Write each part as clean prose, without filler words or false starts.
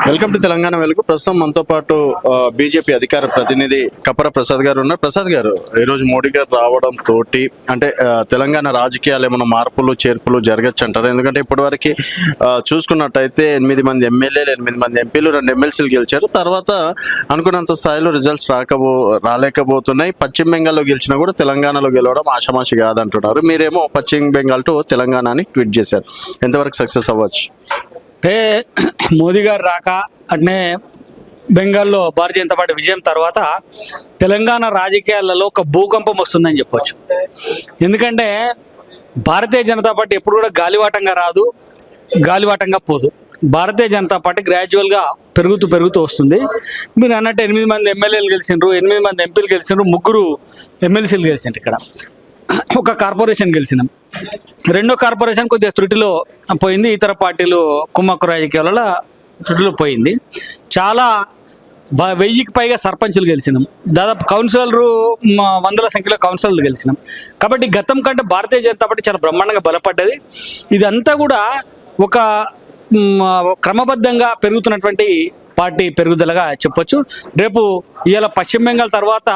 Welcome to Telangana వెలుగు. ప్రస్తుతం మనతో పాటు బీజేపీ అధికార ప్రతినిధి కపర ప్రసాద్ గారు ఉన్నారు. ప్రసాద్ గారు, ఈరోజు మోడీ గారు రావడం తోటి అంటే తెలంగాణ రాజకీయాలు ఏమైనా మార్పులు చేర్పులు జరగచ్చు అంటారు? ఎందుకంటే ఇప్పటివరకు చూసుకున్నట్టయితే 8 మంది ఎమ్మెల్యేలు, 8 మంది ఎంపీలు, 2 ఎమ్మెల్సీలు గెలిచారు. తర్వాత అనుకున్నంత స్థాయిలో రిజల్ట్స్ రాలేకపోతున్నాయి. పశ్చిమ బెంగాల్లో గెలిచినా కూడా తెలంగాణలో గెలవడం ఆషామాషి కాదంటున్నారు. మీరేమో పశ్చిమ బెంగాల్ టు తెలంగాణ అని ట్వీట్ చేశారు. ఎంతవరకు సక్సెస్ అవ్వచ్చు? అంటే మోదీ గారు రాక అంటే బెంగాల్లో భారతీయ జనతా పార్టీ విజయం తర్వాత తెలంగాణ రాజకీయాలలో ఒక భూకంపం వస్తుందని చెప్పొచ్చు. ఎందుకంటే భారతీయ జనతా పార్టీ ఎప్పుడు కూడా గాలివాటంగా రాదు, గాలివాటంగా పోదు. భారతీయ జనతా పార్టీ గ్రాడ్యువల్గా పెరుగుతూ వస్తుంది. మీరు అన్నట్టు 8 మంది ఎమ్మెల్యేలు గెలిచిండ్రు, 8 మంది ఎంపీలు గెలిచిండ్రు, 3 ఎమ్మెల్సీలు గెలిచిండ్రు. ఇక్కడ ఒక కార్పొరేషన్ గెలిచినాం. 2వ కార్పొరేషన్ కొద్దిగా త్రుటిలో పోయింది. ఇతర పార్టీలు కుమ్మక్కు రాజకీయాలలో త్రుటిలో పోయింది. చాలా 1000కి పైగా సర్పంచులు గెలిచినాం. దాదాపు కౌన్సిలర్లు 100ల సంఖ్యలో కౌన్సిలర్లు గెలిచినాం. కాబట్టి గతం కంటే భారతీయ జనతా పార్టీ చాలా బ్రహ్మాండంగా బలపడ్డది. ఇదంతా కూడా ఒక క్రమబద్ధంగా పెరుగుతున్నటువంటి పార్టీ పెరుగుదలగా చెప్పొచ్చు. రేపు ఇవాళ పశ్చిమ బెంగాల్ తర్వాత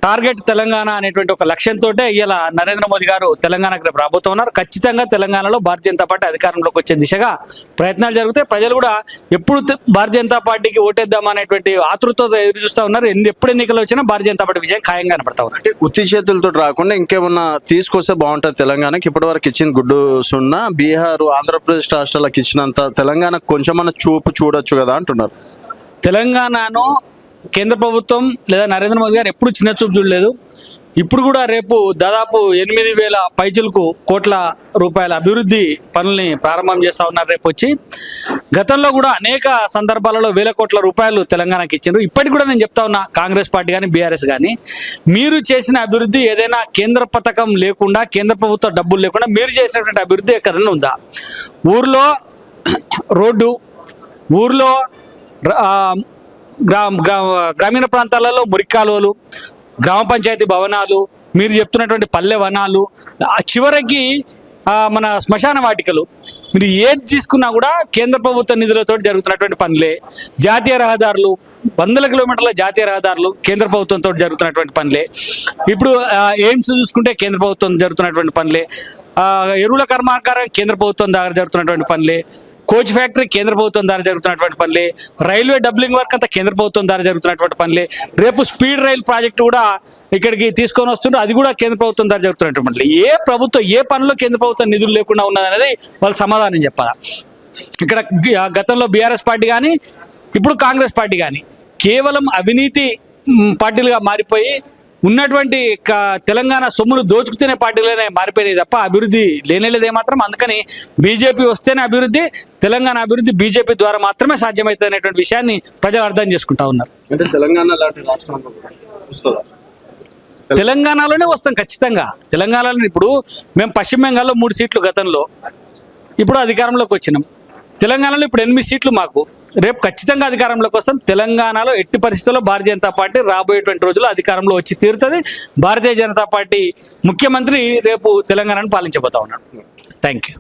టార్గెట్ తెలంగాణ అనేటువంటి ఒక లక్ష్యంతో ఇవాళ నరేంద్ర మోదీ గారు తెలంగాణకు రేపు రాబోతున్నారు. ఖచ్చితంగా తెలంగాణలో భారతీయ జనతా పార్టీ అధికారంలోకి వచ్చే దిశగా ప్రయత్నాలు జరుగుతాయి. ప్రజలు కూడా ఎప్పుడు భారతీయ జనతా పార్టీకి ఓటేద్దాం అనేటువంటి ఆతృతతో ఎదురు చూస్తూ ఉన్నారు. ఎప్పుడు ఎన్నికలు వచ్చినా భారతీయ జనతా పార్టీ విజయం ఖాయంగా కనపడతా ఉన్నారు. అంటే ఉత్తి చేతులతో రాకుండా ఇంకేమన్నా తీసుకొస్తే బాగుంటుంది తెలంగాణకి. ఇప్పటివరకు ఇచ్చిన గుడ్డు సున్నా, బీహార్, ఆంధ్రప్రదేశ్ రాష్ట్రాలకు ఇచ్చినంత తెలంగాణకు కొంచెమన్నా చూపు చూడొచ్చు కదా అంటున్నారు. తెలంగాణను కేంద్ర ప్రభుత్వం లేదా నరేంద్ర మోదీ గారు ఎప్పుడు చిన్న చూపు చూడలేదు. ఇప్పుడు కూడా రేపు దాదాపు 8,000 పైచిలకు కోట్ల రూపాయల అభివృద్ధి పనుల్ని ప్రారంభం చేస్తూ ఉన్నారు రేపు వచ్చి. గతంలో కూడా అనేక సందర్భాలలో 1,000 కోట్ల రూపాయలు తెలంగాణకి ఇచ్చారు. ఇప్పటికి కూడా నేను చెప్తా ఉన్నా, కాంగ్రెస్ పార్టీ కానీ బీఆర్ఎస్ కానీ, మీరు చేసిన అభివృద్ధి ఏదైనా కేంద్ర పథకం లేకుండా, కేంద్ర ప్రభుత్వ డబ్బులు లేకుండా మీరు చేసినటువంటి అభివృద్ధి ఎక్కడైనా ఉందా? ఊర్లో రోడ్డు, ఊర్లో గ్రామీణ ప్రాంతాలలో మురికి కాలువలు, గ్రామ పంచాయతీ భవనాలు, మీరు చెప్తున్నటువంటి పల్లె వనాలు, చివరికి మన శ్మశాన వాటికలు, మీరు ఏది తీసుకున్నా కూడా కేంద్ర ప్రభుత్వ నిధులతో జరుగుతున్నటువంటి పనులే. జాతీయ రహదారులు, 100 కిలోమీటర్ల జాతీయ రహదారులు కేంద్ర ప్రభుత్వంతో జరుగుతున్నటువంటి పనులే. ఇప్పుడు ఎయిమ్స్ చూసుకుంటే కేంద్ర ప్రభుత్వం జరుగుతున్నటువంటి పనులే. ఎరువుల కర్మాగారం కేంద్ర ప్రభుత్వం దగ్గర జరుగుతున్నటువంటి పనులే. కోచ్ ఫ్యాక్టరీ కేంద్ర ప్రభుత్వం ద్వారా జరుగుతున్నటువంటి పనులే. రైల్వే డబ్లింగ్ వర్క్ అంతా కేంద్ర ప్రభుత్వం ద్వారా జరుగుతున్నటువంటి పనులే. రేపు స్పీడ్ రైల్ ప్రాజెక్టు కూడా ఇక్కడికి తీసుకొని వస్తుంటే అది కూడా కేంద్ర ప్రభుత్వం ద్వారా జరుగుతున్నటువంటి పనులే. ఏ ప్రభుత్వం ఏ పనుల్లో కేంద్ర ప్రభుత్వం నిధులు లేకుండా ఉన్నదనేది వాళ్ళు సమాధానం చెప్పాలి. ఇక్కడ గతంలో బీఆర్ఎస్ పార్టీ కానీ ఇప్పుడు కాంగ్రెస్ పార్టీ కానీ కేవలం అవినీతి పార్టీలుగా మారిపోయి ఉన్నటువంటి తెలంగాణ సొమ్మును దోచుకునే పార్టీలనే మారిపోయినాయి తప్ప అభివృద్ధి లేనేలేదేమాత్రం. అందుకని బీజేపీ వస్తేనే అభివృద్ధి, తెలంగాణ అభివృద్ధి బీజేపీ ద్వారా మాత్రమే సాధ్యమవుతుంది అనేటువంటి విషయాన్ని ప్రజలు అర్థం చేసుకుంటా ఉన్నారు. అంటే తెలంగాణ లాంటి రాష్ట్రంలో తెలంగాణలోనే వస్తాం ఖచ్చితంగా. తెలంగాణలో ఇప్పుడు మేము పశ్చిమ బెంగాల్లో 3 సీట్లు గతంలో, ఇప్పుడు అధికారంలోకి వచ్చినాం. తెలంగాణలో ఇప్పుడు 8 సీట్లు మాకు. రేపు ఖచ్చితంగా అధికారంలోకి వస్తాం. తెలంగాణలో ఎట్టి పరిస్థితుల్లో భారతీయ జనతా పార్టీ రాబోయేటువంటి రోజుల్లో అధికారంలో వచ్చి తీరుతుంది. భారతీయ జనతా పార్టీ ముఖ్యమంత్రి రేపు తెలంగాణను పాలించబోతా ఉన్నాడు. Thank you.